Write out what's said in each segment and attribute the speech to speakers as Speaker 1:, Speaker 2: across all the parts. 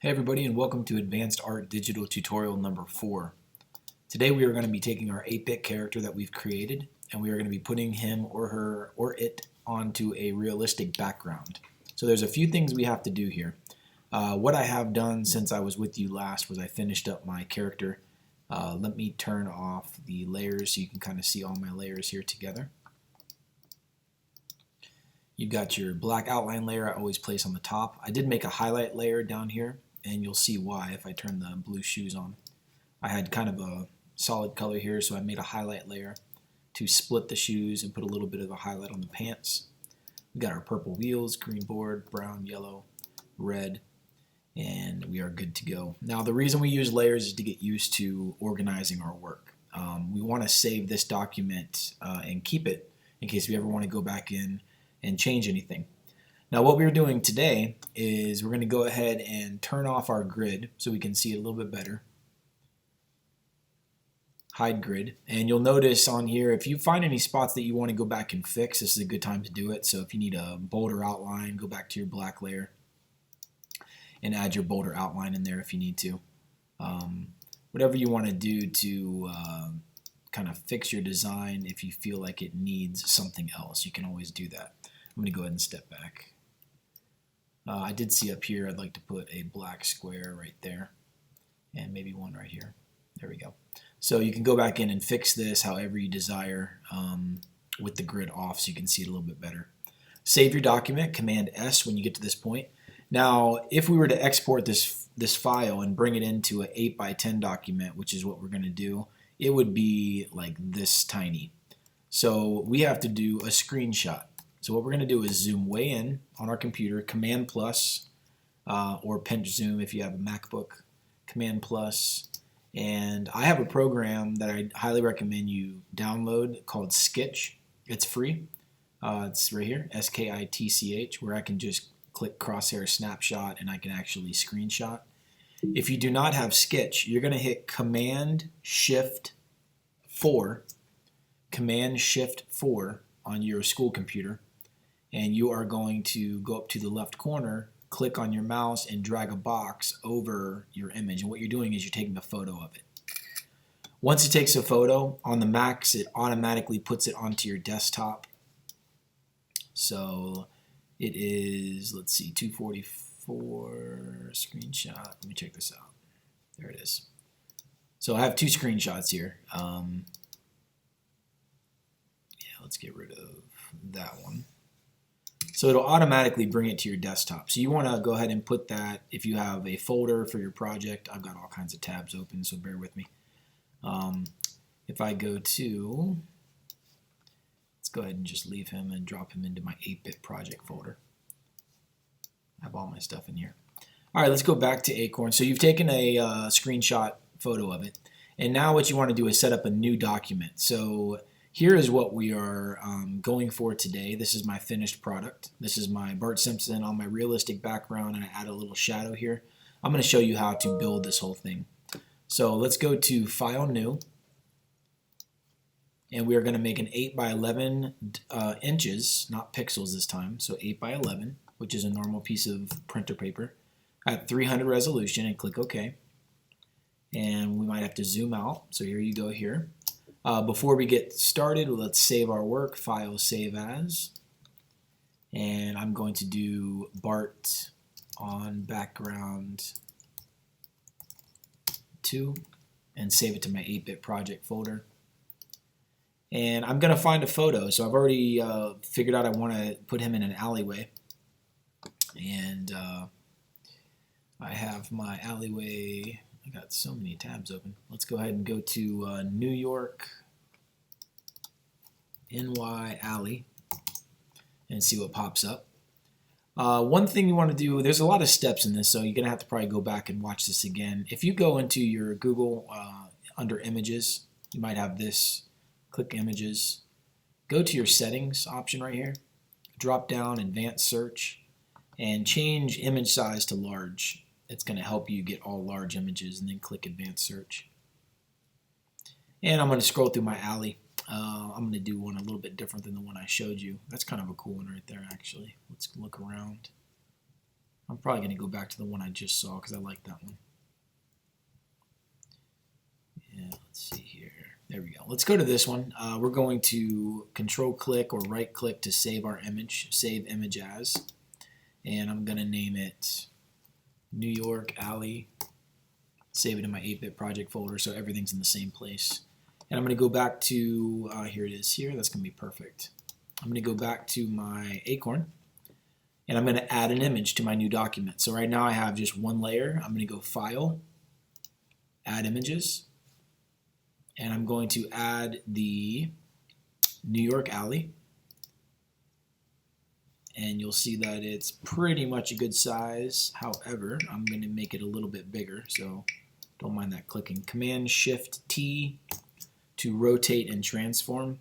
Speaker 1: Hey everybody, and welcome to Advanced Art Digital Tutorial number 4. Today we are going to be taking our 8-bit character that we've created and we are going to be putting him or her or it onto a realistic background. So there's a few things we have to do here. What I have done since I was with you last was I finished up my character. Let me turn off the layers so you can kind of see all my layers here together. You've got your black outline layer I always place on the top. I did make a highlight layer down here, and you'll see why if I turn the blue shoes on. I had kind of a solid color here, so I made a highlight layer to split the shoes and put a little bit of a highlight on the pants. We got our purple wheels, green board, brown, yellow, red, and we are good to go. Now the reason we use layers is to get used to organizing our work. We want to save this document and keep it in case we ever want to go back in and change anything. Now what we're doing today is we're going to go ahead and turn off our grid so we can see it a little bit better. Hide grid, and you'll notice on here if you find any spots that you want to go back and fix, this is a good time to do it. So if you need a bolder outline, go back to your black layer and add your bolder outline in there if you need to. Whatever you want to do to kind of fix your design, if you feel like it needs something else, you can always do that. I'm going to go ahead and step back. I did see up here I'd like to put a black square right there and maybe one right here. There we go. So you can go back in and fix this however you desire with the grid off so you can see it a little bit better. Save your document, Command S when you get to this point. Now if we were to export this file and bring it into an 8x10 document, which is what we're going to do, it would be like this tiny. So we have to do a screenshot. So what we're going to do is zoom way in on our computer, Command plus, or pinch zoom if you have a MacBook, Command plus, and I have a program that I highly recommend you download called Skitch. It's free. It's right here, Skitch, where I can just click crosshair snapshot and I can actually screenshot. If you do not have Skitch, you're going to hit Command Shift 4, Command Shift 4 on your school computer, and you are going to go up to the left corner, click on your mouse, and drag a box over your image. And what you're doing is you're taking a photo of it. Once it takes a photo, on the Macs, it automatically puts it onto your desktop. So it is, let's see, 244 screenshot. Let me check this out. There it is. So I have two screenshots here. Yeah, let's get rid of that one. So it'll automatically bring it to your desktop. So you want to go ahead and put that, if you have a folder for your project. I've got all kinds of tabs open, so bear with me. If I go to, let's go ahead and just leave him and drop him into my 8-bit project folder. I have all my stuff in here. All right, let's go back to Acorn. So you've taken a screenshot photo of it. And now what you want to do is set up a new document. So here is what we are going for today. This is my finished product. This is my Bart Simpson on my realistic background, and I add a little shadow here. I'm going to show you how to build this whole thing. So let's go to File, New, and we are going to make an 8x11 inches, not pixels this time, so 8x11, which is a normal piece of printer paper, at 300 resolution, and click OK. And we might have to zoom out, so here you go here. Before we get started, let's save our work. File, Save As. And I'm going to do Bart on background 2 and save it to my 8-bit project folder. And I'm going to find a photo. So I've already figured out I want to put him in an alleyway. And I have my alleyway. I got so many tabs open. Let's go ahead and go to New York NY Alley and see what pops up. One thing you want to do, there's a lot of steps in this, so you're going to have to probably go back and watch this again. If you go into your Google under Images, you might have this. Click Images. Go to your Settings option right here. Drop down Advanced Search and change image size to large. It's going to help you get all large images, and then click Advanced Search. And I'm going to scroll through my alley. I'm going to do one a little bit different than the one I showed you. That's kind of a cool one right there, actually. Let's look around. I'm probably going to go back to the one I just saw because I like that one. Yeah, let's see here. There we go. Let's go to this one. We're going to control click or right click to save our image, save image as, and I'm going to name it New York Alley. Save it in my 8-bit project folder so everything's in the same place. And I'm going to go back to, here it is here, that's going to be perfect. I'm going to go back to my Acorn, and I'm going to add an image to my new document. So right now I have just one layer. I'm going to go File, Add Images, and I'm going to add the New York Alley. And you'll see that it's pretty much a good size. However, I'm going to make it a little bit bigger, so don't mind that clicking. Command-Shift-T to rotate and transform,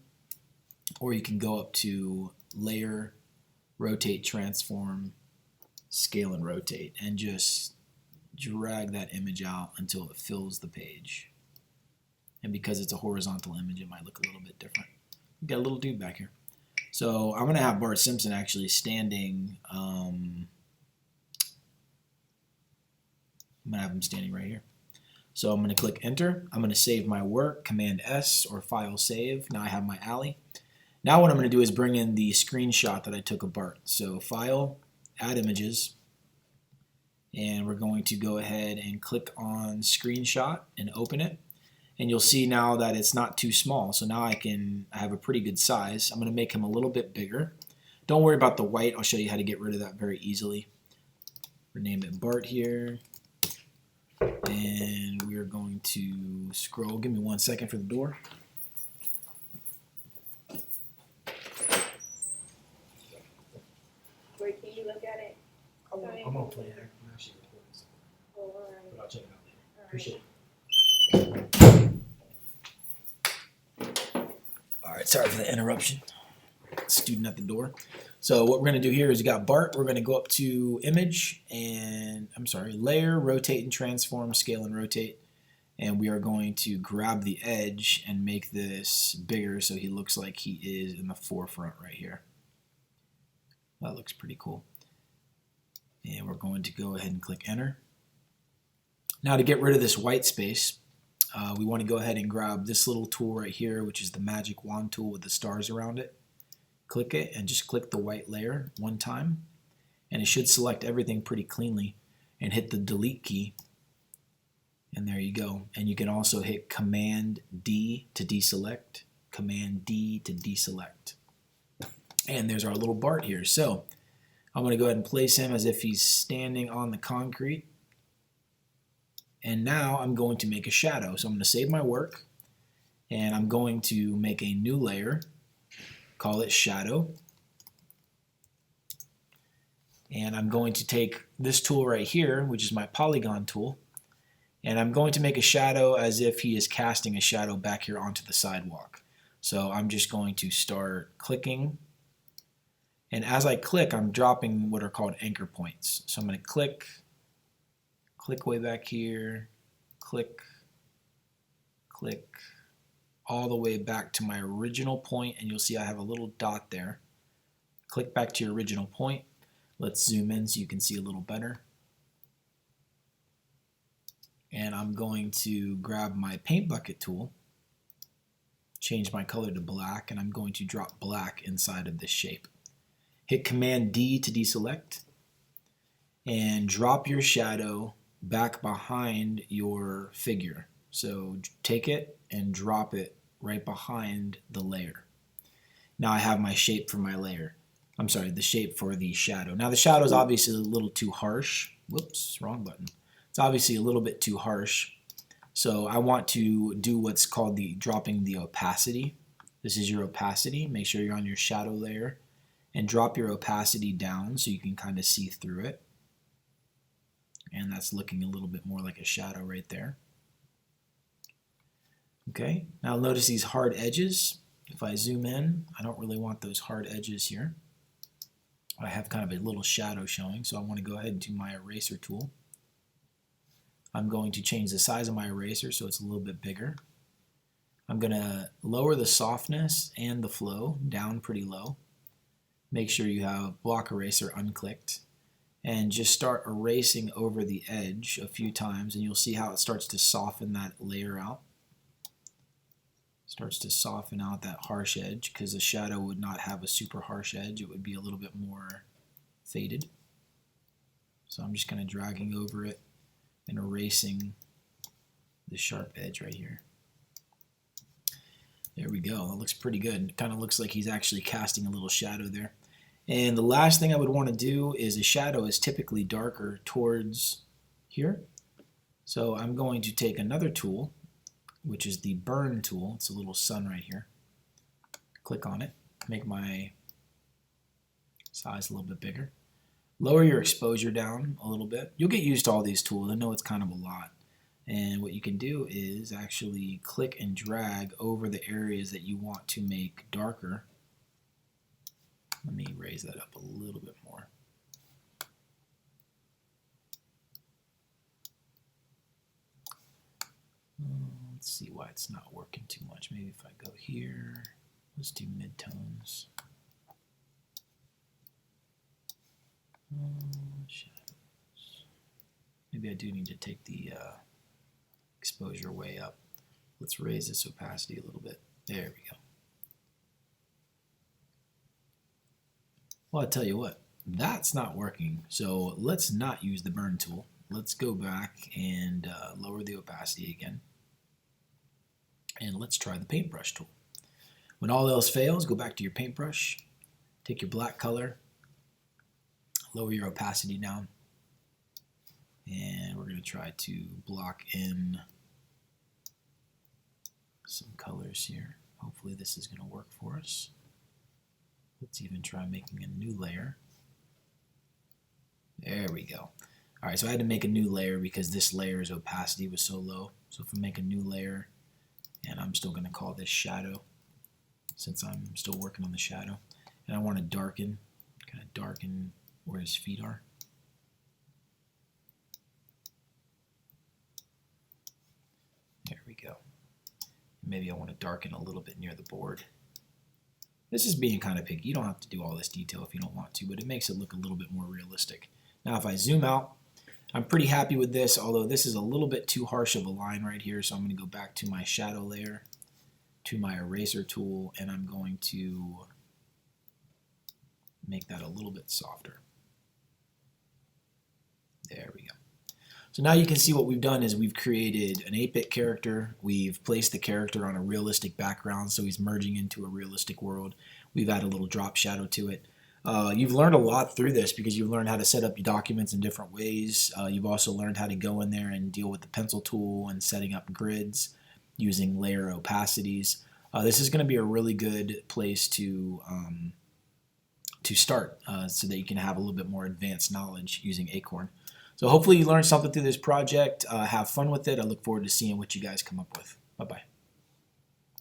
Speaker 1: or you can go up to Layer, Rotate, Transform, Scale and Rotate, and just drag that image out until it fills the page. And because it's a horizontal image, it might look a little bit different. We've got a little dude back here. So I'm going to have Bart Simpson actually standing, I'm going to have him standing right here. So I'm going to click Enter. I'm going to save my work, Command-S or File Save. Now I have my alley. Now what I'm going to do is bring in the screenshot that I took of Bart. So File, Add Images, and we're going to go ahead and click on Screenshot and open it. And you'll see now that it's not too small. So now I have a pretty good size. I'm going to make him a little bit bigger. Don't worry about the white. I'll show you how to get rid of that very easily. Rename it Bart here. And we're going to scroll. Give me 1 second for the door.
Speaker 2: Wait, can you look at it?
Speaker 1: I'm going to play it. I'm actually recording something.
Speaker 2: Oh, all right.
Speaker 1: But I'll check it out later.
Speaker 2: All right.
Speaker 1: Appreciate it. Alright, sorry for the interruption. Student at the door. So what we're going to do here is you got Bart. We're going to go up to Image and, Layer, Rotate and Transform, Scale and Rotate. And we are going to grab the edge and make this bigger so he looks like he is in the forefront right here. That looks pretty cool. And we're going to go ahead and click Enter. Now to get rid of this white space, we want to go ahead and grab this little tool right here, which is the magic wand tool with the stars around it. Click it and just click the white layer one time, and it should select everything pretty cleanly, and hit the delete key, and there you go. And you can also hit Command D to deselect, Command D to deselect. And there's our little Bart here. So I'm going to go ahead and place him as if he's standing on the concrete. And now I'm going to make a shadow. So I'm going to save my work, and I'm going to make a new layer, call it Shadow. And I'm going to take this tool right here, which is my polygon tool, and I'm going to make a shadow as if he is casting a shadow back here onto the sidewalk. So I'm just going to start clicking, and as I click, I'm dropping what are called anchor points. So I'm going to click way back here, click, all the way back to my original point, and you'll see I have a little dot there. Click back to your original point. Let's zoom in so you can see a little better. And I'm going to grab my paint bucket tool, change my color to black, and I'm going to drop black inside of this shape. Hit Command D to deselect, and drop your shadow back behind your figure. So take it and drop it right behind the layer. Now I have my shape for my layer. The shape for the shadow. Now the shadow is obviously a little too harsh. Whoops, wrong button. It's obviously a little bit too harsh. So I want to do what's called dropping the opacity. This is your opacity. Make sure you're on your shadow layer and drop your opacity down so you can kind of see through it. And that's looking a little bit more like a shadow right there. Okay, now notice these hard edges. If I zoom in, I don't really want those hard edges here. I have kind of a little shadow showing, so I want to go ahead and do my eraser tool. I'm going to change the size of my eraser so it's a little bit bigger. I'm going to lower the softness and the flow down pretty low. Make sure you have block eraser unclicked. and just start erasing over the edge a few times, and you'll see how it starts to soften that layer out. Starts to soften out that harsh edge, because the shadow would not have a super harsh edge. It would be a little bit more faded. So I'm just kind of dragging over it and erasing the sharp edge right here. There we go. That looks pretty good. It kind of looks like he's actually casting a little shadow there. And the last thing I would want to do is a shadow is typically darker towards here. So I'm going to take another tool, which is the burn tool. It's a little sun right here. Click on it, make my size a little bit bigger. Lower your exposure down a little bit. You'll get used to all these tools. I know it's kind of a lot. And what you can do is actually click and drag over the areas that you want to make darker. Let me raise that up a little bit more. Let's see why it's not working too much. Maybe if I go here, let's do midtones. Shadows. Maybe I do need to take the exposure way up. Let's raise this opacity a little bit. There we go. Well, I'll tell you what, that's not working. So let's not use the burn tool. Let's go back and lower the opacity again. And let's try the paintbrush tool. When all else fails, go back to your paintbrush, take your black color, lower your opacity down, and we're going to try to block in some colors here. Hopefully this is going to work for us. Let's even try making a new layer. There we go. All right, so I had to make a new layer because this layer's opacity was so low. So if we make a new layer, and I'm still going to call this shadow, since I'm still working on the shadow, and I want to darken, kind of darken where his feet are. There we go. Maybe I want to darken a little bit near the board. This is being kind of picky. You don't have to do all this detail if you don't want to, but it makes it look a little bit more realistic. Now if I zoom out, I'm pretty happy with this, although this is a little bit too harsh of a line right here, so I'm going to go back to my shadow layer, to my eraser tool, and I'm going to make that a little bit softer. There we go. So now you can see what we've done is we've created an 8-bit character. We've placed the character on a realistic background, so he's merging into a realistic world. We've added a little drop shadow to it. You've learned a lot through this because you've learned how to set up your documents in different ways. You've also learned how to go in there and deal with the pencil tool and setting up grids using layer opacities. This is going to be a really good place to start so that you can have a little bit more advanced knowledge using Acorn. So hopefully you learned something through this project. Have fun with it. I look forward to seeing what you guys come up with. Bye-bye.